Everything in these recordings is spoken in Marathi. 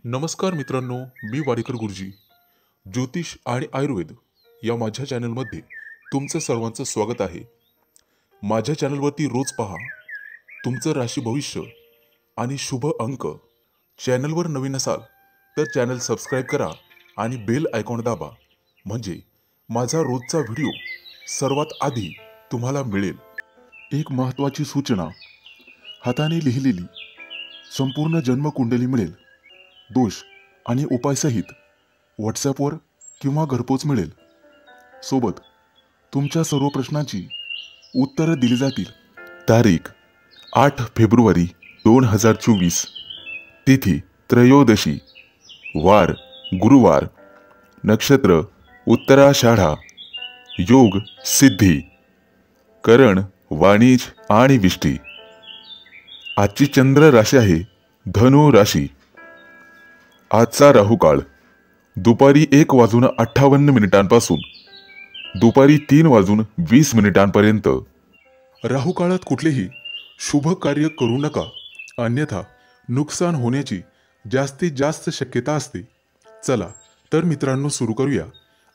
नमस्कार मित्रांनो, मी वाडेकर गुरुजी. ज्योतिष आणि आयुर्वेद या माझ्या चॅनलमध्ये तुमचं सर्वांचं स्वागत आहे. माझ्या चॅनलवरती रोज पहा तुमचं राशी भविष्य आणि शुभ अंक. चॅनलवर नवीन असाल तर चॅनल सबस्क्राईब करा आणि बेल आयकॉन दाबा, म्हणजे माझा रोजचा व्हिडिओ सर्वात आधी तुम्हाला मिळेल. एक महत्त्वाची सूचना: हाताने लिहिलेली संपूर्ण जन्मकुंडली मिळेल. दोष आणि उपायसहित व्हॉट्सॲपवर किंवा घरपोच मिळेल. सोबत तुमच्या सर्व प्रश्नांची उत्तरं दिली जातील. तारीख 8 फेब्रुवारी 2024. तिथी त्रयोदशी. वार गुरुवार. नक्षत्र उत्तराषाढा. योग सिद्धी. करण वाणिज आणि विष्टी. आजची चंद्र राशी आहे धनु राशी. आजचा राहुकाळ दुपारी 1:58 पासून दुपारी 3:20 राहुकाळात कुठलेही शुभ कार्य करू नका, अन्यथा नुकसान होण्याची जास्तीत जास्त शक्यता असते. चला तर मित्रांनो, सुरू करूया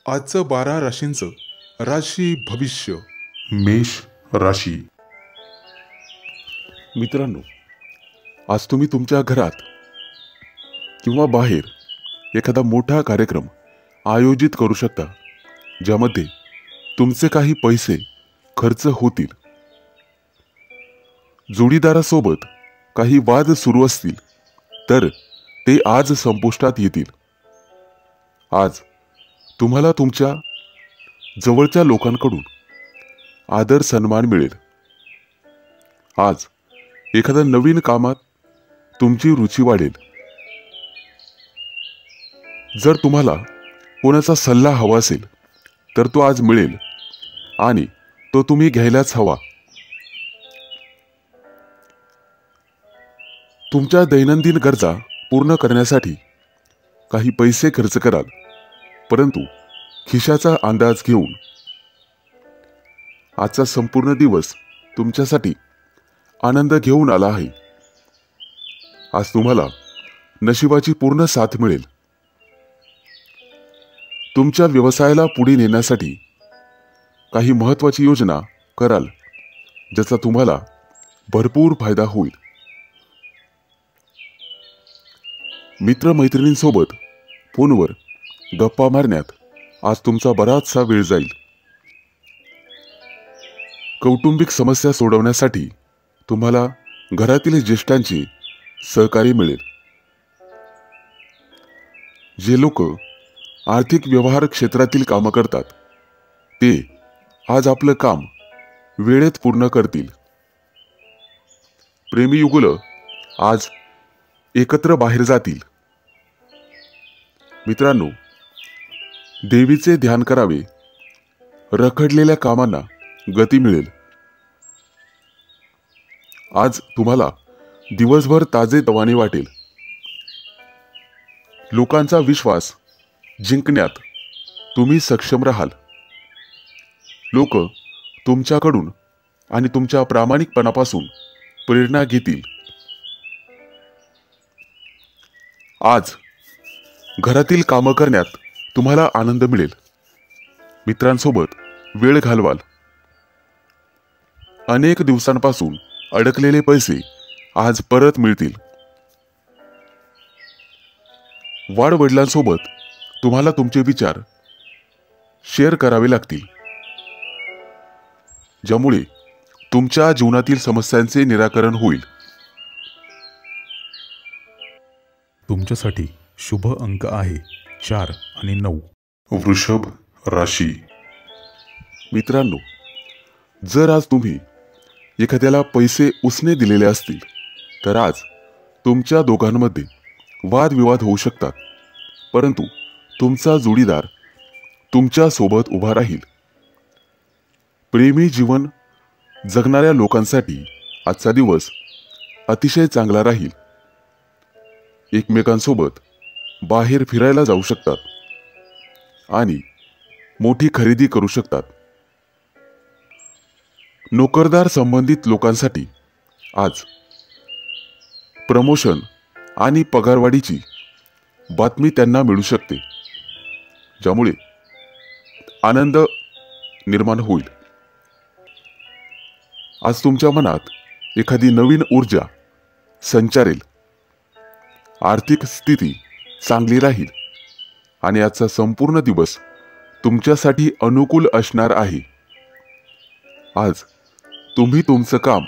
आजचं 12 राशींचं राशी भविष्य. मेष राशी. मित्रांनो, आज तुम्ही तुमच्या घरात किंवा बाहेर एखादा मोठा कार्यक्रम आयोजित करू शकता, ज्यामध्ये तुमचे काही पैसे खर्च होतील. जोडीदारासोबत काही वाद सुरू असतील तर ते आज संपुष्टात येतील. आज तुम्हाला तुमच्या जवळच्या लोकांकडून आदर सन्मान मिळेल. आज एखाद्या नवीन कामात तुमची रुची वाढेल. जर तुम्हाला कोणाचा सल्ला हवा असेल तर तो आज मिळेल आणि तो तुम्ही घ्यायलाच हवा. तुमच्या दैनंदिन गरजा पूर्ण करण्यासाठी काही पैसे खर्च कराल, परंतु खिशाचा अंदाज घेऊन. आजचा संपूर्ण दिवस तुमच्यासाठी आनंद घेऊन आला आहे. आज तुम्हाला नशिबाची पूर्ण साथ मिळेल. तुमच्या व्यवसायाला पुढे नेण्यासाठी काही महत्त्वाची योजना कराल, ज्याचा तुम्हाला भरपूर फायदा होईल. मित्रमैत्रिणींसोबत फोनवर गप्पा मारण्यात आज तुमचा बराचसा वेळ जाईल. कौटुंबिक समस्या सोडवण्यासाठी तुम्हाला घरातील ज्येष्ठांचे सहकार्य मिळेल. जे लोक आर्थिक व्यवहार क्षेत्रातील कामं करतात ते आज आपलं काम वेळेत पूर्ण करतील. प्रेमी युगुल आज एकत्र बाहेर जातील. मित्रांनो, देवीचे ध्यान करावे. रखडलेल्या कामांना गती मिळेल. आज तुम्हाला दिवसभर ताजेतवाने वाटेल. लोकांचा विश्वास जिंकण्यात तुम्ही सक्षम राहाल. लोक तुमच्याकडून आणि तुमच्या प्रामाणिकपणापासून प्रेरणा घेतील. आज घरातील कामं करण्यात तुम्हाला आनंद मिळेल. मित्रांसोबत वेळ घालवाल. अनेक दिवसांपासून अडकलेले पैसे आज परत मिळतील. वाडवडिलांसोबत तुम्हाला तुमचे विचार शेअर करावे लागतील, ज्यामुळे तुमच्या जीवनातील समस्यांचे निराकरण होईल. तुमच्यासाठी शुभ अंक आहे 4 आणि 9. वृषभ राशी. मित्रांनो, जर आज तुम्ही एखाद्याला पैसे उसने दिलेले असतील तर आज तुमच्या दोघांमध्ये वादविवाद होऊ शकतात, परंतु तुमचा जोडीदार तुमच्या सोबत उभा राहील. प्रेमी जीवन जगणाऱ्या लोकांसाठी आजचा दिवस अतिशय चांगला राहील. एकमेकांसोबत बाहेर फिरायला जाऊ शकतात आणि मोठी खरेदी करू शकतात. नोकरदार संबंधित लोकांसाठी आज प्रमोशन आणि पगारवाढीची बातमी त्यांना मिळू शकते, ज्यामुळे आनंद निर्माण होईल. आज तुमच्या मनात एखादी नवीन ऊर्जा संचारेल. आर्थिक स्थिती चांगली राहील आणि आजचा संपूर्ण दिवस तुमच्यासाठी अनुकूल असणार आहे. आज तुम्ही तुमचं काम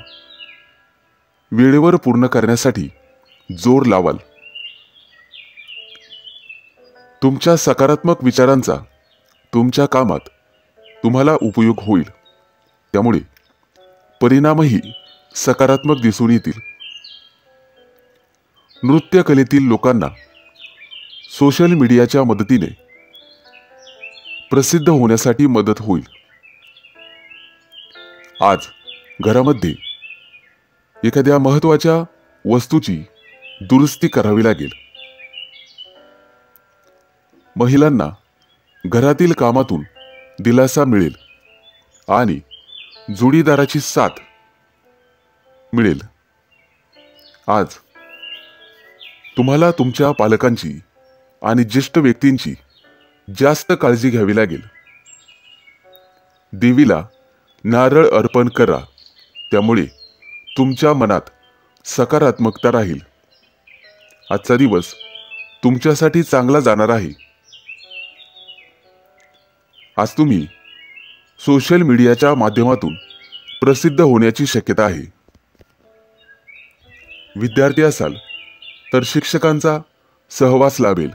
वेळेवर पूर्ण करण्यासाठी जोर लावाल. तुमच्या सकारात्मक विचारांचा तुमच्या कामात तुम्हाला उपयोग होईल, त्यामुळे परिणामही सकारात्मक दिसून येतील. नृत्य कलेतील लोकांना सोशल मीडियाच्या मदतीने प्रसिद्ध होण्यासाठी मदत होईल. आज घरामध्ये एखाद्या महत्त्वाच्या वस्तूची दुरुस्ती करावी लागेल. महिलांना घरातील कामातून दिलासा मिळेल आणि जोडीदाराची साथ मिळेल. आज तुम्हाला तुमच्या पालकांची आणि ज्येष्ठ व्यक्तींची जास्त काळजी घ्यावी लागेल. देवीला नारळ अर्पण करा, त्यामुळे तुमच्या मनात सकारात्मकता राहील. आजचा दिवस तुमच्यासाठी चांगला जाणार आहे. आज तुम्ही सोशल मीडियाच्या माध्यमातून प्रसिद्ध होण्याची शक्यता आहे. विद्यार्थी असाल तर शिक्षकांचा सहवास लाभेल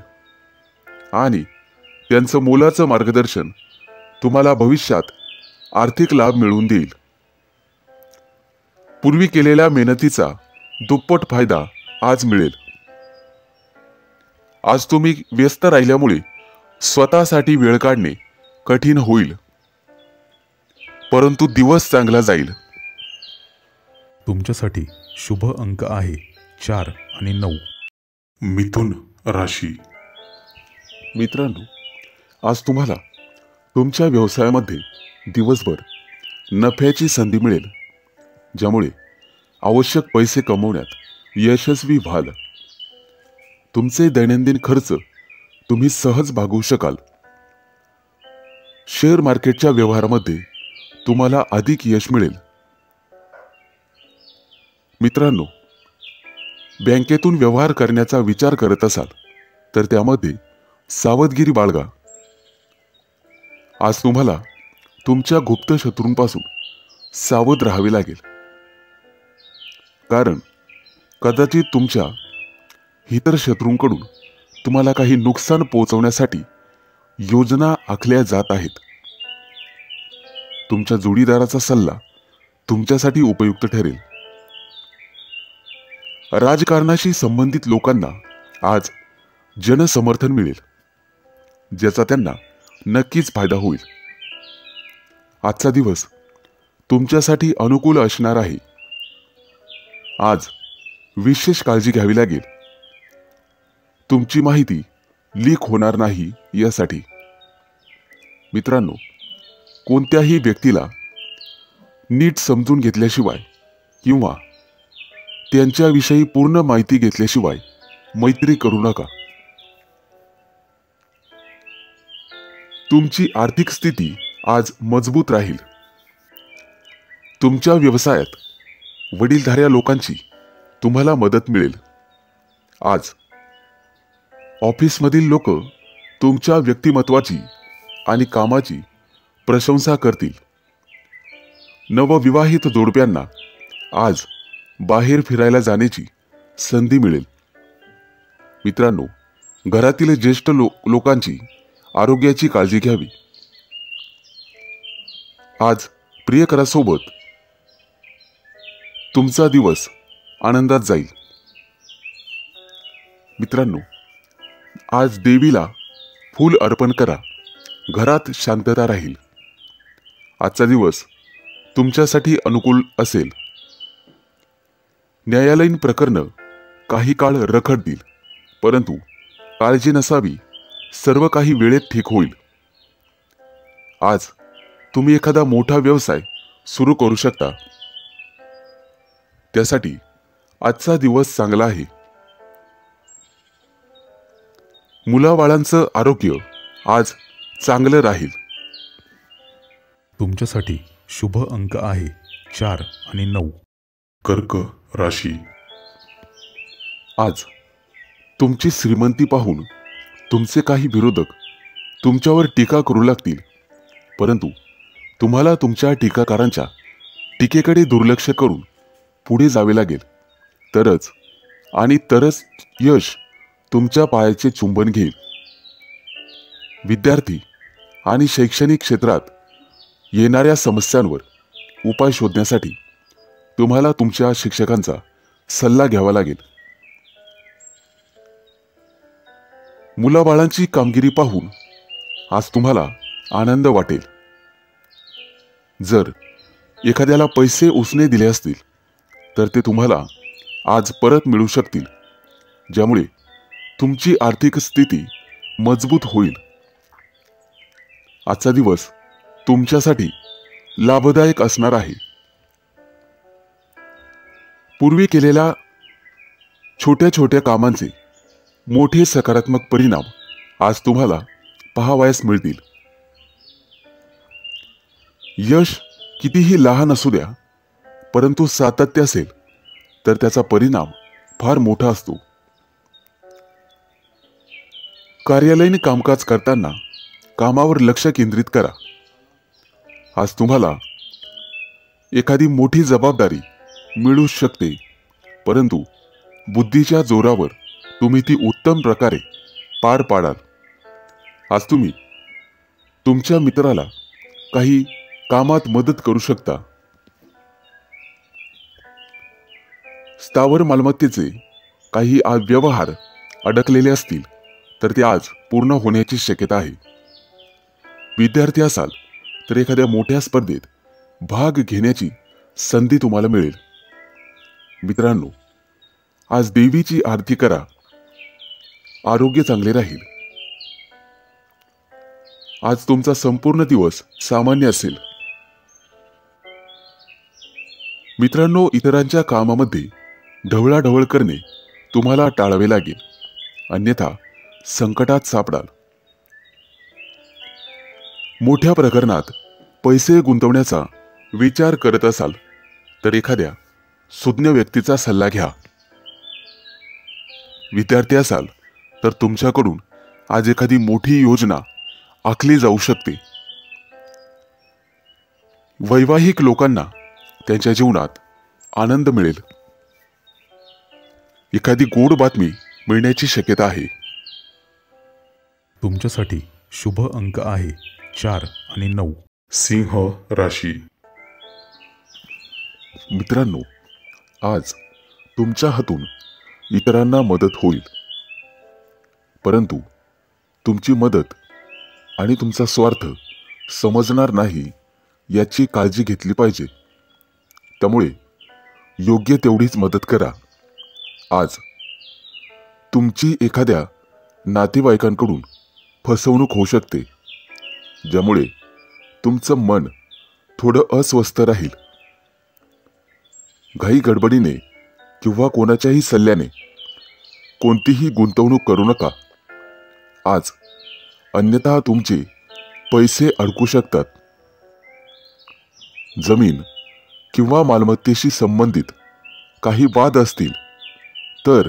आणि त्यांचं मोलाचं मार्गदर्शन तुम्हाला भविष्यात आर्थिक लाभ मिळवून देईल. पूर्वी केलेल्या मेहनतीचा दुप्पट फायदा आज मिळेल. आज तुम्ही व्यस्त राहिल्यामुळे स्वतःसाठी वेळ काढणे कठीण होईल, परंतु दिवस चांगला जाईल. तुमच्यासाठी शुभ अंक आहे 4 आणि 9. मिथुन राशी. मित्रांनो, आज तुम्हाला तुमच्या व्यवसायामध्ये दिवसभर नफ्याची संधी मिळेल, ज्यामुळे आवश्यक पैसे कमवण्यात यशस्वी व्हाल. तुमचे दैनंदिन खर्च तुम्ही सहज भागवू शकाल. शेअर मार्केटच्या व्यवहारामध्ये तुम्हाला अधिक यश मिळेल. मित्रांनो, बँकेतून व्यवहार करण्याचा विचार करत असाल तर त्यामध्ये सावधगिरी बाळगा. आज तुम्हाला तुमच्या गुप्त शत्रूंपासून सावध राहावे लागेल, कारण कदाचित तुमच्या इतर शत्रूंकडून तुम्हाला काही नुकसान पोहोचवण्यासाठी योजना आखल्या जात आहेत. तुमच्या जोडीदाराचा सल्ला तुमच्यासाठी उपयुक्त ठरेल. राजकारणाशी संबंधित लोकांना आज जनसमर्थन मिळेल, ज्याचा त्यांना नक्कीच फायदा होईल. आजचा दिवस तुमच्यासाठी अनुकूल असणार आहे. आज विशेष काळजी घ्यावी लागेल. तुमची माहिती लीक होणार नाही यासाठी. मित्रांनो, कोणत्याही व्यक्तीला नीट समजून घेतल्याशिवाय किंवा त्यांच्याविषयी पूर्ण माहिती घेतल्याशिवाय मैत्री करू नका. तुमची आर्थिक स्थिती आज मजबूत राहील. तुमच्या व्यवसायात वडीलधाऱ्या लोकांची तुम्हाला मदत मिळेल. आज ऑफिसमधील लोक तुमच्या व्यक्तिमत्वाची आणि कामाची प्रशंसा करतील. नवविवाहित जोडप्यांना आज बाहेर फिरायला जाण्याची संधी मिळेल. मित्रांनो, घरातील ज्येष्ठ लोकांची आरोग्याची काळजी घ्यावी. आज प्रियकरासोबत तुमचा दिवस आनंदात जाईल. मित्रांनो, आज देवीला फूल अर्पण करा. घरात शांतता राहील. आजचा दिवस तुमच्यासाठी अनुकूल असेल. न्यायालयीन प्रकरणं काही काळ रखडतील, परंतु काळजी नसावी, सर्व काही वेळेत ठीक होईल. आज तुम्ही एखादा मोठा व्यवसाय सुरू करू शकता. त्यासाठी आजचा दिवस चांगला आहे. मुलाबाळांचं आरोग्य आज चांगलं राहील. तुमच्यासाठी शुभ अंक आहे 4 आणि 9. कर्क राशी. आज तुमची श्रीमंती पाहून तुमचे काही विरोधक तुमच्यावर टीका करू लागतील, परंतु तुम्हाला तुमच्या टीकाकारांच्या टीकेकडे दुर्लक्ष करून पुढे जावे लागेल. तरच यश तुमच्या पायाचे चुंबन घेईल. विद्यार्थी आणि शैक्षणिक क्षेत्रात येणाऱ्या समस्यांवर उपाय शोधण्यासाठी तुम्हाला तुमच्या शिक्षकांचा सल्ला घ्यावा लागेल. मुलाबाळांची कामगिरी पाहून आज तुम्हाला आनंद वाटेल. जर एखाद्याला पैसे उसने दिले असतील तर ते तुम्हाला आज परत मिळू शकतील, ज्यामुळे तुमची आर्थिक स्थिती मजबूत होईल. आजचा दिवस तुमच्यासाठी लाभदायक असणार आहे. पूर्वी केलेल्या छोट्या छोट्या कामांचे मोठे सकारात्मक परिणाम आज तुम्हाला पाहावयास मिळतील. यश कितीही लहान असू द्या, परंतु सातत्य असेल तर त्याचा परिणाम फार मोठा असतो. कार्यालयीन कामकाज करताना कामावर लक्ष केंद्रित करा. आज तुम्हाला एखादी मोठी जबाबदारी मिळू शकते, परंतु बुद्धीच्या जोरावर तुम्ही ती उत्तम प्रकारे पार पाडाल. आज तुम्ही तुमच्या मित्राला काही कामात मदत करू शकता. स्थावर मालमत्तेचे काही व्यवहार अडकलेले असतील तर ते आज पूर्ण होण्याची शक्यता आहे. विद्यार्थी असाल तर एखाद्या मोठ्या स्पर्धेत भाग घेण्याची संधी तुम्हाला मिळेल. मित्रांनो, आज देवीची आरती करा. आरोग्य चांगले राहील. आज तुमचा संपूर्ण दिवस सामान्य असेल. मित्रांनो, इतरांच्या कामामध्ये ढवळाढवळ करणे तुम्हाला टाळावे लागेल, अन्यथा संकटात सापडाल. मोठ्या प्रकरणात पैसे गुंतवण्याचा विचार करत असाल तर एखाद्या सुज्ञ व्यक्तीचा सल्ला घ्या. विद्यार्थी असाल तर तुमच्याकडून आज एखादी मोठी योजना आखली जाऊ शकते. वैवाहिक लोकांना त्यांच्या जीवनात आनंद मिळेल. एखादी गोड बातमी मिळण्याची शक्यता आहे. तुमच्यासाठी शुभ अंक आहे 4 आणि 9. सिंह राशी. मित्रांनो, आज तुमच्या हातून इतरांना मदत होईल, परंतु तुमची मदत आणि तुमचा स्वार्थ समजणार नाही याची काळजी घेतली पाहिजे. त्यामुळे योग्य तेवढीच मदत करा. आज तुमची एखाद्या नातेवाईकांकडून फसवणूक होऊ शकते, ज्यामुळे तुमचं मन थोडं अस्वस्थ राहील. घाई गडबडीने किंवा कोणाच्याही सल्ल्याने कोणतीही गुंतवणूक करू नका आज, अन्यथा तुमचे पैसे अडकू शकतात. जमीन किंवा मालमत्तेशी संबंधित काही वाद असतील तर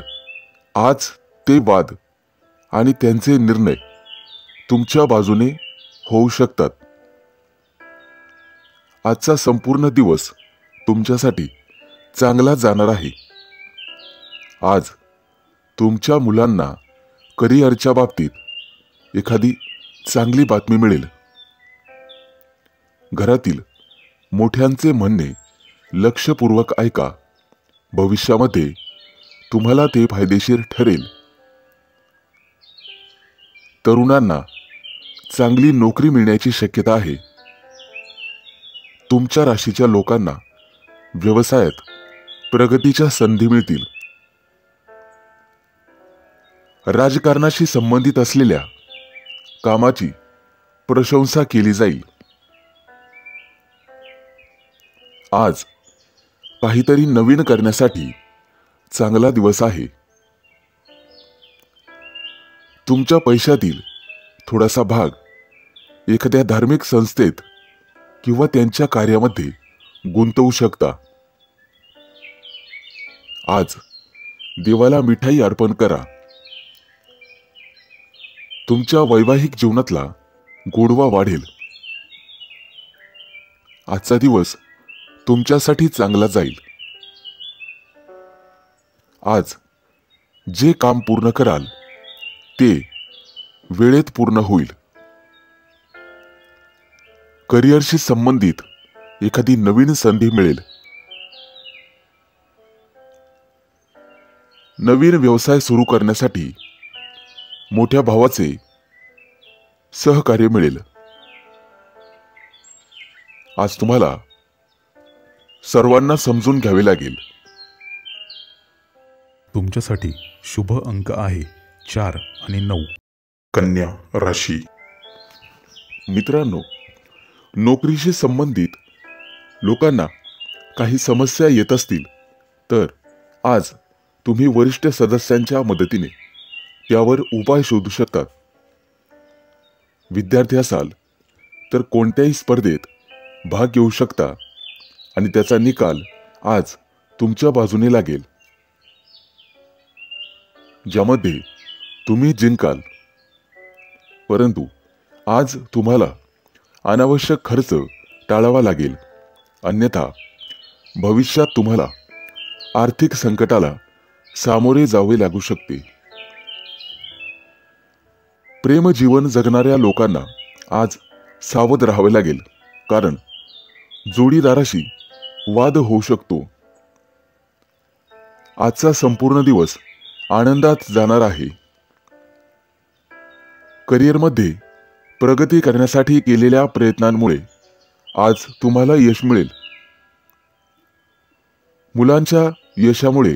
आज ते वाद आणि त्यांचे निर्णय तुमच्या बाजूने होऊ शकतात. आजचा संपूर्ण दिवस तुमच्यासाठी चांगला जाणार आहे. आज तुमच्या मुलांना करिअरच्या बाबतीत एखादी चांगली बातमी मिळेल. घरातील मोठ्यांचे म्हणणे लक्षपूर्वक ऐका. भविष्यामध्ये तुम्हाला ते फायदेशीर ठरेल. तरुणांना चांगली नोकरी मिळण्याची शक्यता आहे. तुमच्या राशीच्या लोकांना व्यवसायात प्रगतीच्या संधी मिळतील. राजकारणाशी संबंधित असलेल्या कामाची प्रशंसा केली जाईल. आज काहीतरी नवीन करण्यासाठी चांगला दिवस आहे. तुमच्या पैशातील थोडासा भाग एखाद्या धार्मिक संस्थेत किंवा त्यांच्या कार्यामध्ये गुंतवू शकता. आज देवाला मिठाई अर्पण करा. तुमच्या वैवाहिक जीवनातला गोडवा वाढेल. आजचा दिवस तुमच्यासाठी चांगला जाईल. आज जे काम पूर्ण कराल ते वेळेत पूर्ण होईल. करिअरशी संबंधित एखादी नवीन संधी मिळेल. नवीन व्यवसाय सुरू करण्यासाठी मोठ्या भावाचे सहकार्य मिळेल. आज तुम्हाला सर्वांना समजून घ्यावे लागेल. तुमच्यासाठी शुभ अंक आहे 4 आणि 9. कन्या राशी. मित्रांनो, नोकरीशी संबंधित लोकांना काही समस्या येत असतील तर आज तुम्ही वरिष्ठ सदस्यांच्या मदतीने त्यावर उपाय शोधू शकता. विद्यार्थी असाल तर कोणत्याही स्पर्धेत भाग घेऊ शकता आणि त्याचा निकाल आज तुमच्या बाजूने लागेल, ज्यामध्ये तुम्ही जिंकाल. परंतु आज तुम्हाला अनावश्यक खर्च टाळावा लागेल, अन्यथा भविष्यात तुम्हाला आर्थिक संकटाला सामोरे जावे लागू शकते. प्रेम जीवन जगणाऱ्या लोकांना आज सावध राहावे लागेल, कारण जोडीदाराशी वाद होऊ शकतो. आजचा संपूर्ण दिवस आनंदात जाणार आहे. करिअरमध्ये प्रगती करण्यासाठी केलेल्या प्रयत्नांमुळे आज तुम्हाला यश मिळेल. मुलांच्या यशामुळे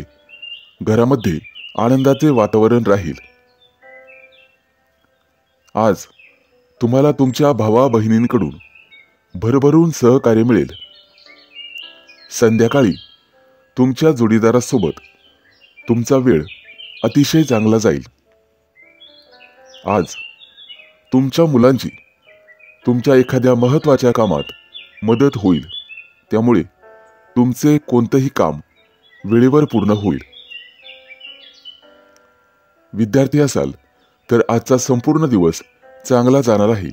घरामध्ये आनंदाचे वातावरण राहील. आज तुम्हाला तुमच्या भावा बहिणींकडून भरभरून सहकार्य मिळेल. संध्याकाळी तुमच्या जोडीदारासोबत तुमचा वेळ अतिशय चांगला जाईल. आज तुमच्या मुलांची तुमच्या एखाद्या महत्त्वाच्या कामात मदत होईल, त्यामुळे तुमचे कोणतेही काम वेळेवर पूर्ण होईल. विद्यार्थी असाल तर आजचा संपूर्ण दिवस चांगला जाणार आहे.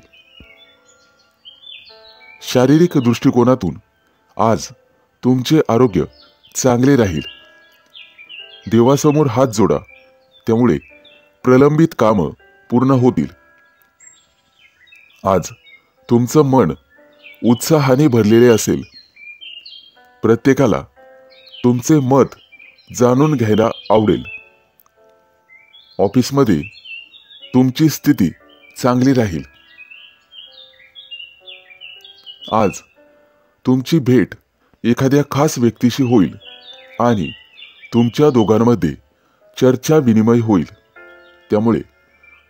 शारीरिक दृष्टिकोनातून आज तुमचे आरोग्य चांगले राहील. देवासमोर हात जोडा, त्यामुळे प्रलंबित कामं पूर्ण होतील. आज तुमचं मन उत्साहाने भरलेले असेल. प्रत्येकाला तुमचे मत जाणून घ्यायला आवडेल. ऑफिसमध्ये तुमची स्थिती चांगली राहील. आज तुमची भेट एखाद्या खास व्यक्तीशी होईल आणि तुमच्या दोघांमध्ये चर्चा विनिमय होईल, त्यामुळे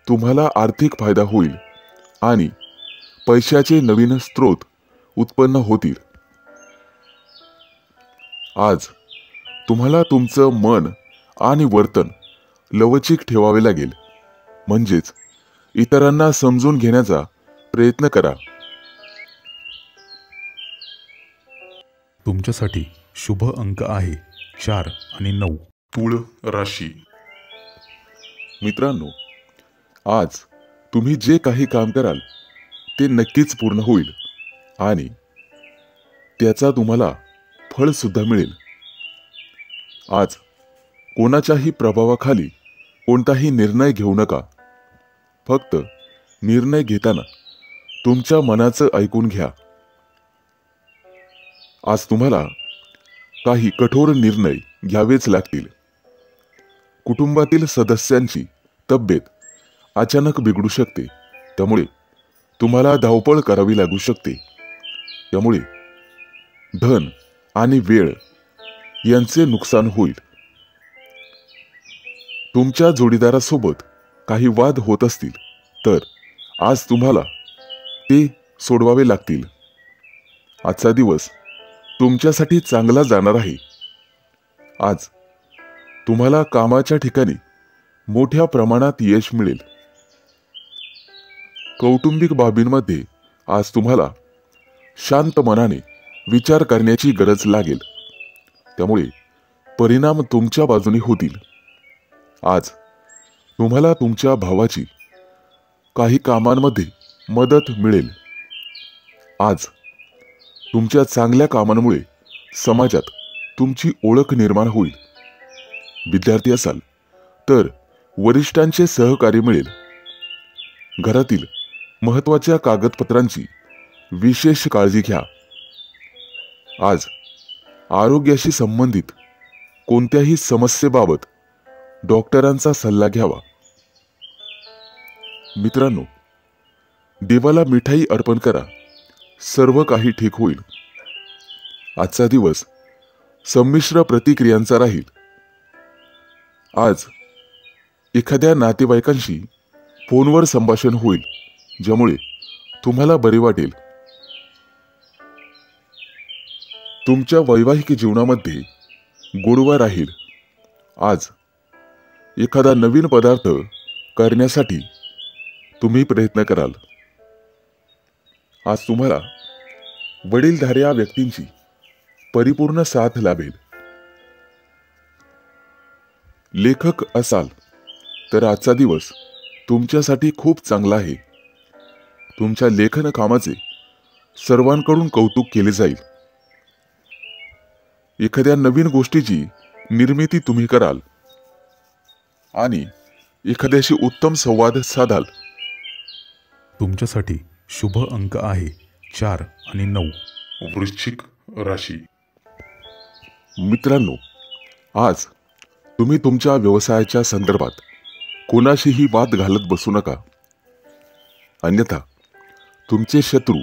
तुम्हाला आर्थिक फायदा होईल आणि पैशाचे नवीन स्रोत उत्पन्न होतील. आज तुम्हाला तुमचं मन आणि वर्तन लवचिक ठेवावे लागेल, म्हणजेच इतरांना समजून घेण्याचा प्रयत्न करा. तुमच्यासाठी शुभ अंक आहे 4 आणि 9. तुळ राशी. मित्रांनो, आज तुम्ही जे काही काम कराल ते नक्कीच पूर्ण होईल आणि त्याचा तुम्हाला फळ सुद्धा मिळेल. आज कोणाच्याही प्रभावाखाली कोणताही निर्णय घेऊ नका. फक्त निर्णय घेताना तुमच्या मनाचं ऐकून घ्या. आज तुम्हाला काही कठोर निर्णय घ्यावेच लागतील. कुटुंबातील सदस्यांची तब्येत अचानक बिघडू शकते, त्यामुळे तुम्हाला धावपळ करावी लागू शकते. त्यामुळे धन आणि वेळ यांचे नुकसान होईल. तुमच्या जोडीदारासोबत काही वाद होत असतील तर आज तुम्हाला ते सोडवावे लागतील. आजचा दिवस तुमच्यासाठी चांगला जाणार आहे. आज तुम्हाला कामाच्या ठिकाणी मोठ्या प्रमाणात यश मिळेल कौटुंबिक बाबींमध्ये आज तुम्हाला शांत मनाने विचार करण्याची गरज लागेल, त्यामुळे परिणाम तुमच्या बाजूने होतील. आज तुम्हाला तुमच्या भावाची काही कामांमध्ये मदत मिळेल. आज तुमच्या चांगल्या कामांमुळे समाजात तुमची ओळख निर्माण होईल. विद्यार्थी असाल तर वरिष्ठांचे सहकार्य मिळेल. घरातील महत्त्वाच्या कागदपत्रांची विशेष काळजी घ्या. आज आरोग्याशी संबंधित कोणत्याही समस्येबाबत डॉक्टरांचा सल्ला घ्यावा. मित्रांनो, देवाला मिठाई अर्पण करा, सर्व काही ठीक होईल. आजचा दिवस संमिश्र प्रतिक्रियांचा राहील. आज एखाद्या नातेवाईकांशी फोनवर संभाषण होईल, ज्यामुळे तुम्हाला बरे वाटेल. तुमच्या वैवाहिक जीवनामध्ये गोडवा राहील. आज एखादा नवीन पदार्थ करण्यासाठी तुम्ही प्रयत्न कराल. आज तुम्हाला वडीलधाऱ्या व्यक्तींची परिपूर्ण साथ लाभेल. लेखक असाल तर आजचा दिवस तुमच्यासाठी खूप चांगला आहे. तुमच्या लेखन कामाचे सर्वांकडून कौतुक केले जाईल. एखाद्या नवीन गोष्टीची निर्मिती तुम्ही कराल आणि एखाद्याशी उत्तम संवाद साधाल. तुमच्यासाठी शुभ अंक आहे 4 आणि 9. वृश्चिक राशी. मित्रांनो, आज तुम्ही तुमच्या व्यवसायाच्या संदर्भात कोणाशीही वाद घालत बसू नका, अन्यथा तुमचे शत्रू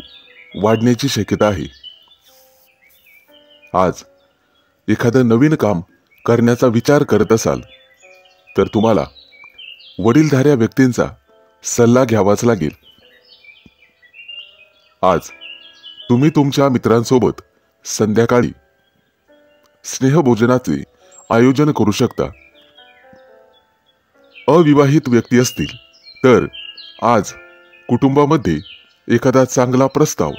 वाढण्याची शक्यता आहे. आज एखादं नवीन काम करण्याचा विचार करत असाल तर तुम्हाला वडीलधाऱ्या व्यक्तींचा सल्ला घ्यावाच लागेल. आज तुम्ही तुमच्या मित्रांसोबत संध्याकाळी स्नेहभोजनाचे आयोजन करू शकता. अविवाहित व्यक्ती असतील तर आज कुटुंबामध्ये एखादा चांगला प्रस्ताव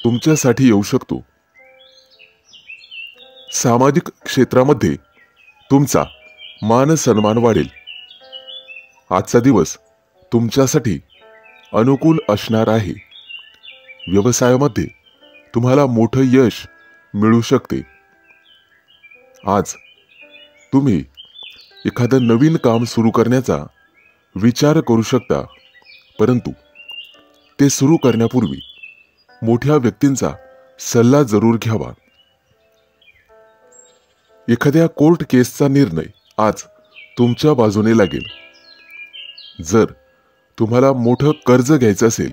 तुमच्यासाठी येऊ शकतो. सामाजिक क्षेत्रामध्ये तुमचा मान सन्मान वाढेल. आजचा दिवस तुमच्यासाठी अनुकूल असणार आहे. व्यवसायामध्ये तुम्हाला मोठं यश मिळू शकते. आज तुम्ही एखादं नवीन काम सुरू करण्याचा विचार करू शकता, परंतु ते सुरू करण्यापूर्वी मोठ्या व्यक्तींचा सल्ला जरूर घ्यावा. एखाद्या कोर्ट केसचा निर्णय आज तुमच्या बाजूने लागेल. जर तुम्हाला मोठं कर्ज घ्यायचं असेल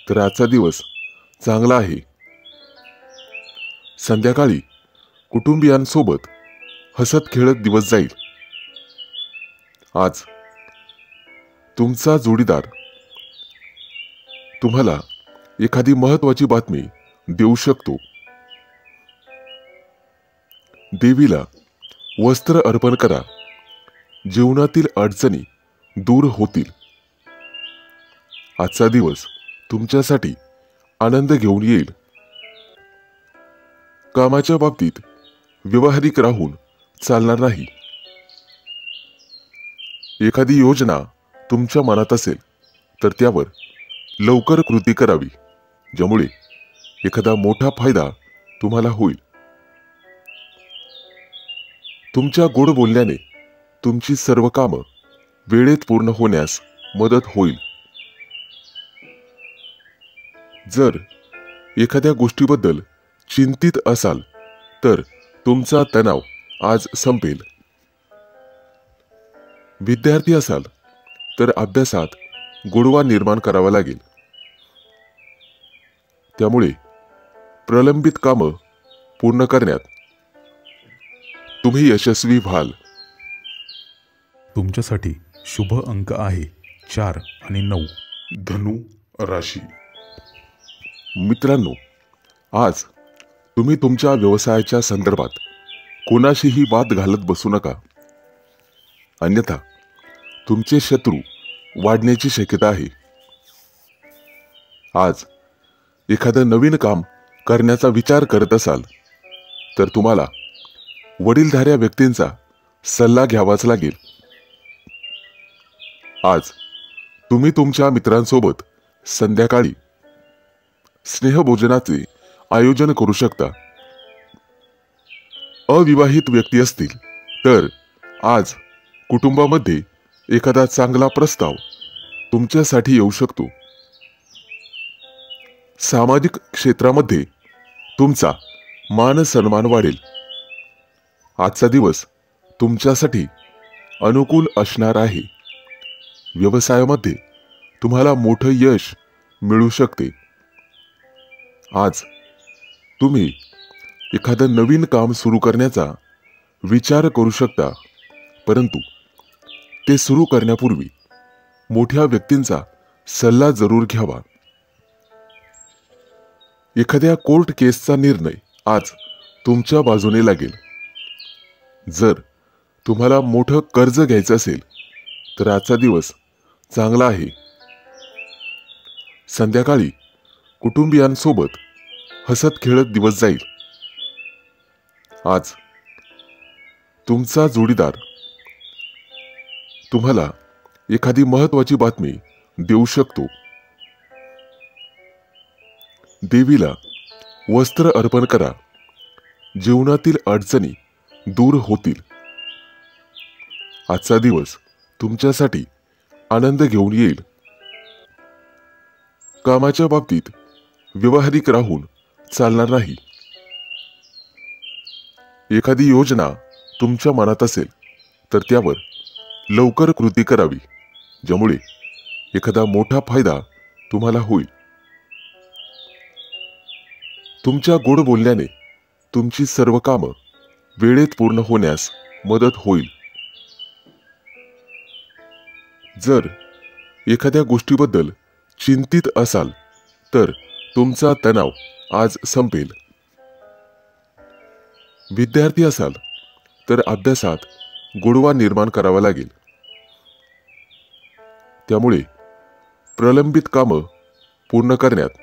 तर आजचा दिवस चांगला आहे. संध्याकाळी कुटुंबियांसोबत हसत खेळत दिवस जाईल. आज तुमचा जोडीदार तुम्हाला एखादी महत्त्वाची बातमी देऊ शकतो. देवीला वस्त्र अर्पण करा. जीवनातील अडचणी दूर होतील. आजचा दिवस तुमच्यासाठी आनंद घेऊन येईल. कामाच्या बाबतीत व्यावहारिक राहून चालणार नाही. एखादी योजना तुमच्या मनात असेल तर त्यावर लवकर कृती करावी, ज्यामुळे एखादा मोठा फायदा तुम्हाला होईल. तुमच्या गोड बोलण्याने तुमची सर्व कामं वेळेत पूर्ण होण्यास मदत होईल. जर एखाद्या गोष्टीबद्दल चिंतित असाल तर तुमचा तणाव आज संपेल. विद्यार्थी असाल तर अभ्यासात गोडवा निर्माण करावा लागेल. त्यामुळे प्रलंबित कामं पूर्ण करण्यात तुम्ही यशस्वी व्हाल. तुमच्यासाठी शुभ अंक आहे 4 आणि 9. धनु राशी. मित्रांनो, आज तुम्ही तुमच्या व्यवसायाच्या संदर्भात कोणाशीही वाद घालत बसू नका, अन्यथा तुमचे शत्रू वाढण्याची शक्यता आहे. आज एखादं नवीन काम करण्याचा विचार करत असाल तर तुम्हाला वडीलधाऱ्या व्यक्तींचा सल्ला घ्यावाच लागेल. आज तुम्ही तुमच्या मित्रांसोबत संध्याकाळी स्नेहभोजनाचे आयोजन करू शकता. अविवाहित व्यक्ती असतील तर आज कुटुंबामध्ये एखादा चांगला प्रस्ताव तुमच्यासाठी येऊ शकतो. सामाजिक क्षेत्रामध्ये तुमचा मान सन्मान वाढेल. आजचा दिवस तुमच्यासाठी अनुकूल असणार आहे. व्यवसायामध्ये तुम्हाला मोठं यश मिळू शकते. आज तुम्ही एखादं नवीन काम सुरू करण्याचा विचार करू शकता, परंतु ते सुरू करण्यापूर्वी मोठ्या व्यक्तींचा सल्ला जरूर घ्यावा. एखाद्या कोर्ट केसचा निर्णय आज तुमच्या बाजूने लागेल. जर तुम्हाला मोठं कर्ज घ्यायचं असेल तर आजचा दिवस चांगला आहे. संध्याकाळी कुटुंबियांसोबत हसत खेळत दिवस जाईल. आज तुमचा जोडीदार तुम्हाला एखादी महत्त्वाची बातमी देऊ शकतो. देवीला वस्त्र अर्पण करा. जीवनातील अडचणी दूर होतील. आजचा दिवस तुमच्यासाठी आनंद घेऊन येईल. कामाच्या बाबतीत व्यावहारिक राहून चालणार नाही. एखादी योजना तुमच्या मनात असेल तर त्यावर लवकर कृती करावी, ज्यामुळे एखादा मोठा फायदा तुम्हाला होईल. तुमच्या गोड बोलण्याने तुमची सर्व कामं वेळेत पूर्ण होण्यास मदत होईल. जर एखाद्या गोष्टीबद्दल चिंतित असाल तर तुमचा तणाव आज संपेल. विद्यार्थी असाल तर अभ्यासात गोडवा निर्माण करावा लागेल. त्यामुळे प्रलंबित कामं पूर्ण करण्यात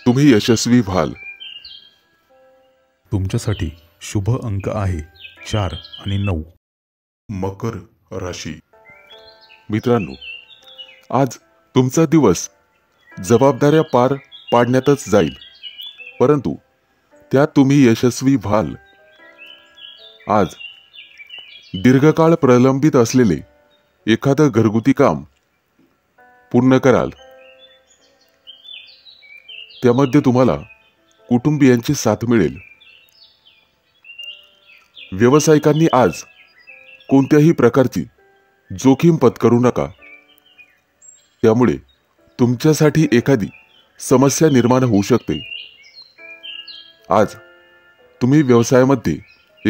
तुम्ही यशस्वी व्हाल. तुमच्यासाठी शुभ अंक आहे 4 आणि 9. मकर राशी. मित्रांनो, आज तुमचा दिवस जबाबदाऱ्या पार पाडण्यातच जाईल, परंतु त्यात तुम्ही यशस्वी व्हाल. आज दीर्घकाळ प्रलंबित असलेले एखादं घरगुती काम पूर्ण कराल. त्यामध्ये तुम्हाला कुटुंबियांची साथ मिळेल. व्यावसायिकांनी आज कोणत्याही प्रकारची जोखीम पत्करू नका. त्यामुळे तुमच्यासाठी एखादी समस्या निर्माण होऊ शकते. आज तुम्ही व्यवसायामध्ये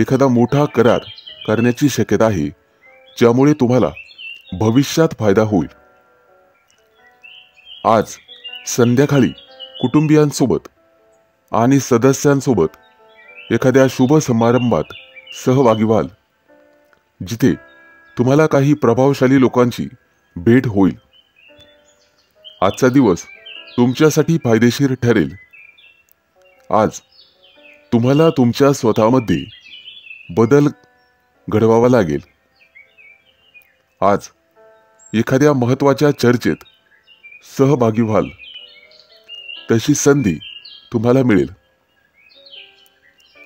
एखादा मोठा करार करण्याची शक्यता आहे, ज्यामुळे तुम्हाला भविष्यात फायदा होईल. आज संध्याकाळी कुटुंबियांसोबत आणि सदस्यांसोबत एखाद्या शुभ समारंभात सहभागी व्हाल, जिथे तुम्हाला काही प्रभावशाली लोकांची भेट होईल. आजचा दिवस तुमच्यासाठी फायदेशीर ठरेल. आज तुम्हाला तुमच्या स्वतःमध्ये बदल घडवावा लागेल. आज एखाद्या महत्त्वाच्या चर्चेत सहभागी व्हाल, तशी संधी तुम्हाला मिळेल.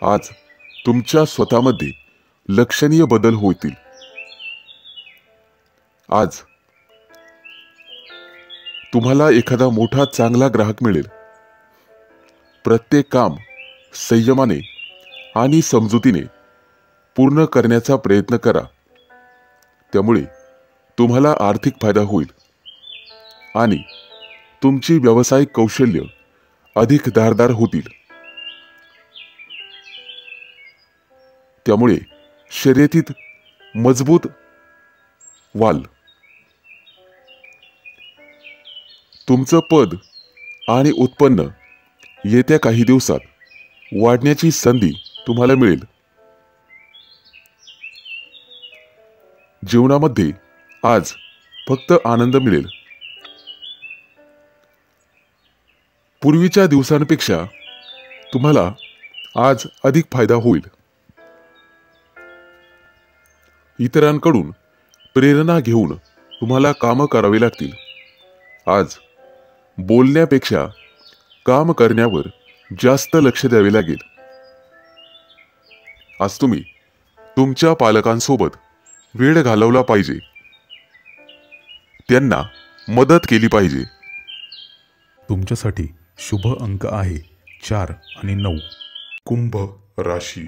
आज तुमच्या स्वतःमध्ये लक्षणीय बदल होतील. आज तुम्हाला एखादा मोठा चांगला ग्राहक मिळेल. प्रत्येक काम संयमाने आणि समजुतीने पूर्ण करण्याचा प्रयत्न करा. त्यामुळे तुम्हाला आर्थिक फायदा होईल आणि तुमची व्यावसायिक कौशल्य अधिक धारदार होतील. त्यामुळे शर्यतीत मजबूत व्हाल. तुमचं पद आणि उत्पन्न येत्या काही दिवसात वाढण्याची संधी तुम्हाला मिळेल. जीवनामध्ये आज फक्त आनंद मिळेल. पूर्वीच्या दिवसांपेक्षा तुम्हाला आज अधिक फायदा होईल. इतरांकडून प्रेरणा घेऊन तुम्हाला कामं करावी लागतील. आज बोलण्यापेक्षा काम करण्यावर जास्त लक्ष द्यावे लागेल. आज तुम्ही तुमच्या पालकांसोबत वेळ घालवला पाहिजे. त्यांना मदत केली पाहिजे. तुमच्यासाठी शुभ अंक आहे 4 आणि 9. कुंभ राशी.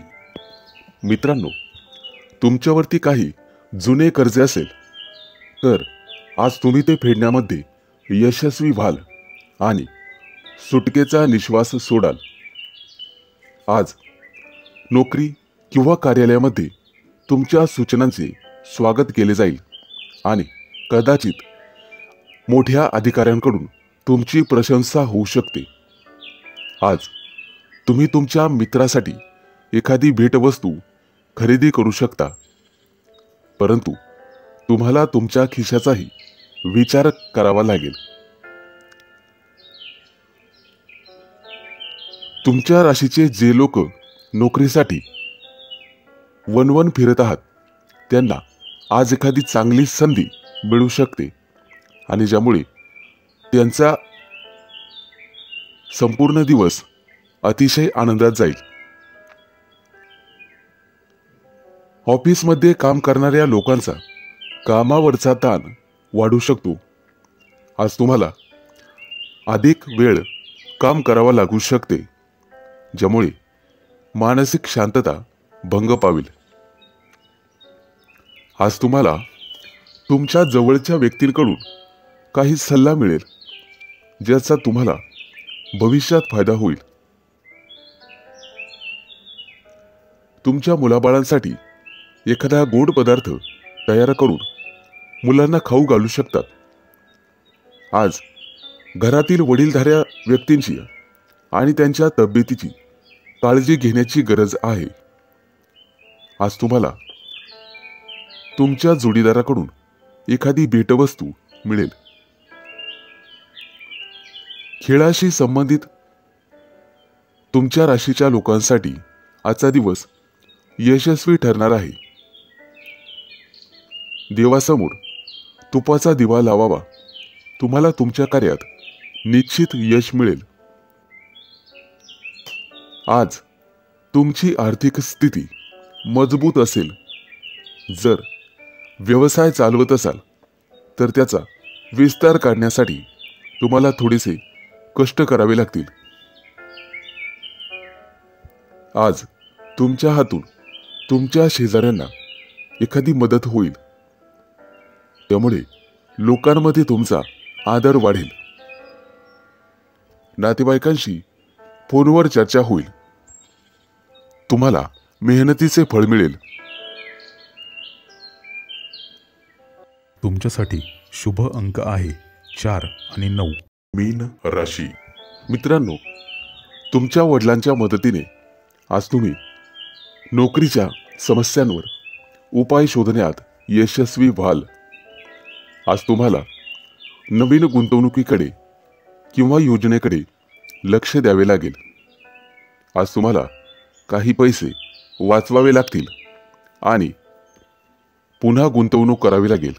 मित्रांनो, तुमच्यावरती काही जुने कर्ज असेल तर आज तुम्ही ते फेडण्यामध्ये यशस्वी व्हाल आणि सुटकेचा निश्वास सोडाल. आज नोकरी किंवा कार्यालयामध्ये तुमच्या सूचनांचे स्वागत केले जाईल आणि कदाचित मोठ्या अधिकाऱ्यांकडून तुमची प्रशंसा होऊ शकते. आज तुम्ही तुमच्या मित्रासाठी एखादी भेटवस्तू खरेदी करू शकता, परंतु तुम्हाला तुमच्या खिशाचाही विचार करावा लागेल. तुमच्या राशीचे जे लोक नोकरीसाठी वणवण फिरत आहात त्यांना आज एखादी चांगली संधी मिळू शकते आणि ज्यामुळे त्यांचा संपूर्ण दिवस अतिशय आनंदात जाईल. ऑफिसमध्ये काम करणाऱ्या लोकांचा कामावरचा ताण वाढू शकतो. आज तुम्हाला अधिक वेळ काम करावा लागू शकते, ज्यामुळे मानसिक शांतता भंग पावेल. आज तुम्हाला तुमच्या जवळच्या व्यक्तींकडून काही सल्ला मिळेल, ज्याचा तुम्हाला भविष्यात फायदा होईल. तुमच्या मुलाबाळांसाठी एखादा गोड पदार्थ तयार करून मुलांना खाऊ घालू शकतात. आज घरातील वडीलधाऱ्या व्यक्तींची आणि त्यांच्या तब्येतीची काळजी घेण्याची गरज आहे. आज तुम्हाला तुमच्या जोडीदाराकडून एखादी भेटवस्तू मिळेल. खेळाशी संबंधित तुमच्या राशीच्या लोकांसाठी आजचा दिवस यशस्वी ठरणार आहे. देवासमोर तुपाचा दिवा लावावा. तुम्हाला तुमच्या कार्यात निश्चित यश मिळेल. आज तुमची आर्थिक स्थिती मजबूत असेल. जर व्यवसाय चालवत असाल तर त्याचा विस्तार करण्यासाठी तुम्हाला थोडेसे कष्ट करावे लागतील. आज तुमच्या हातून तुमच्या शेजाऱ्यांना एखादी मदत होईल, त्यामुळे लोकांमध्ये तुमचा आदर वाढेल. नातेवाईकांशी फोनवर चर्चा होईल. तुम्हाला मेहनतीचे फळ मिळेल. तुमच्यासाठी शुभ अंक आहे 4 आणि 9. मीन राशी. मित्रांनो, तुमच्या वडिलांच्या मदतीने आज तुम्ही नोकरीच्या समस्यांवर उपाय शोधण्यात यशस्वी व्हाल. आज तुम्हाला नवीन गुंतवणुकीकडे किंवा योजनेकडे लक्ष द्यावे लागेल. आज तुम्हाला काही पैसे वाचवावे लागतील आणि पुन्हा गुंतवणूक करावी लागेल.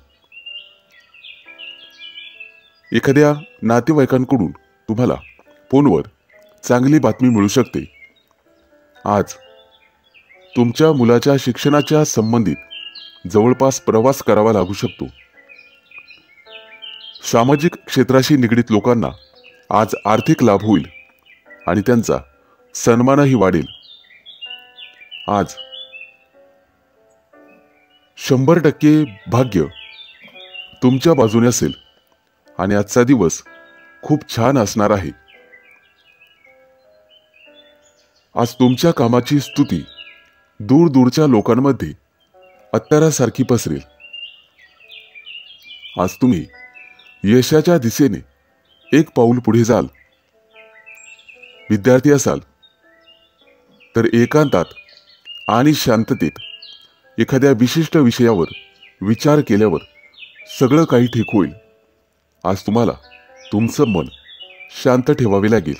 एखाद्या नातेवाईकांकडून तुम्हाला फोनवर चांगली बातमी मिळू शकते. आज तुमच्या मुलाच्या शिक्षणाच्या संबंधित जवळपास प्रवास करावा लागू शकतो. सामाजिक क्षेत्राशी निगडीत लोकांना आज आर्थिक लाभ होईल आणि त्यांचा सन्मानही वाढेल. आज 100% भाग्य तुमच्या बाजूने असेल आणि आजचा दिवस खूप छान असणार आहे. आज तुमच्या कामाची स्तुती दूरदूरच्या लोकांमध्ये अत्तरासारखी पसरेल. आज तुम्ही यशाच्या दिशेने एक पाऊल पुढे जाल. विद्यार्थी असाल तर एकांतात आणि शांततेत एखाद्या विशिष्ट विषयावर विचार केल्यावर सगळं काही ठीक होईल. आज तुम्हाला तुमचं मन शांत ठेवावे लागेल.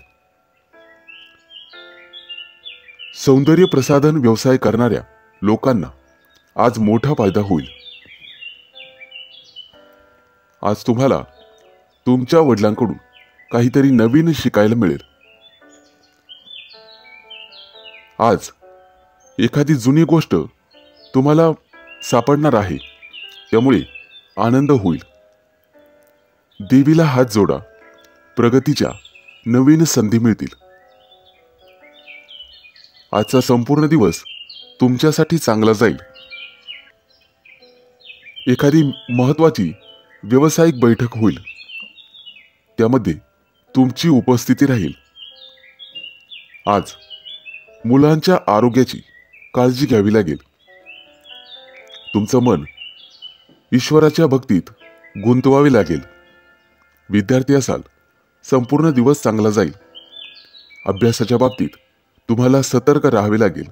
सौंदर्य प्रसाधन व्यवसाय करणाऱ्या लोकांना आज मोठा फायदा होईल. आज तुम्हाला तुमच्या वडिलांकडून काहीतरी नवीन शिकायला मिळेल. आज एखादी जुनी गोष्ट तुम्हाला सापडणार आहे, त्यामुळे आनंद होईल. देवीला हात जोडा, प्रगतीच्या नवीन संधी मिळतील. आजचा संपूर्ण दिवस तुमच्यासाठी चांगला जाईल. एखादी महत्वाची व्यावसायिक बैठक होईल, त्यामध्ये तुमची उपस्थिती राहील. आज मुलांच्या आरोग्याची काळजी घ्यावी लागेल. तुमचं मन ईश्वराच्या भक्तीत गुंतवावे लागेल. विद्यार्थी असाल, संपूर्ण दिवस चांगला जाईल. अभ्यासाच्या बाबतीत तुम्हाला सतर्क राहावे लागेल.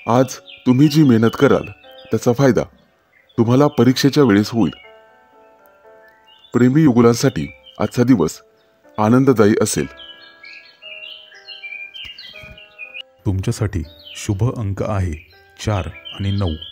आज तुम्ही जी मेहनत कराल त्याचा फायदा तुम्हाला परीक्षेच्या वेळेस होईल. प्रेमी युगुलांसाठी आजचा दिवस आनंददायी असेल. तुमच्यासाठी शुभ अंक आहे 4 आणि 9.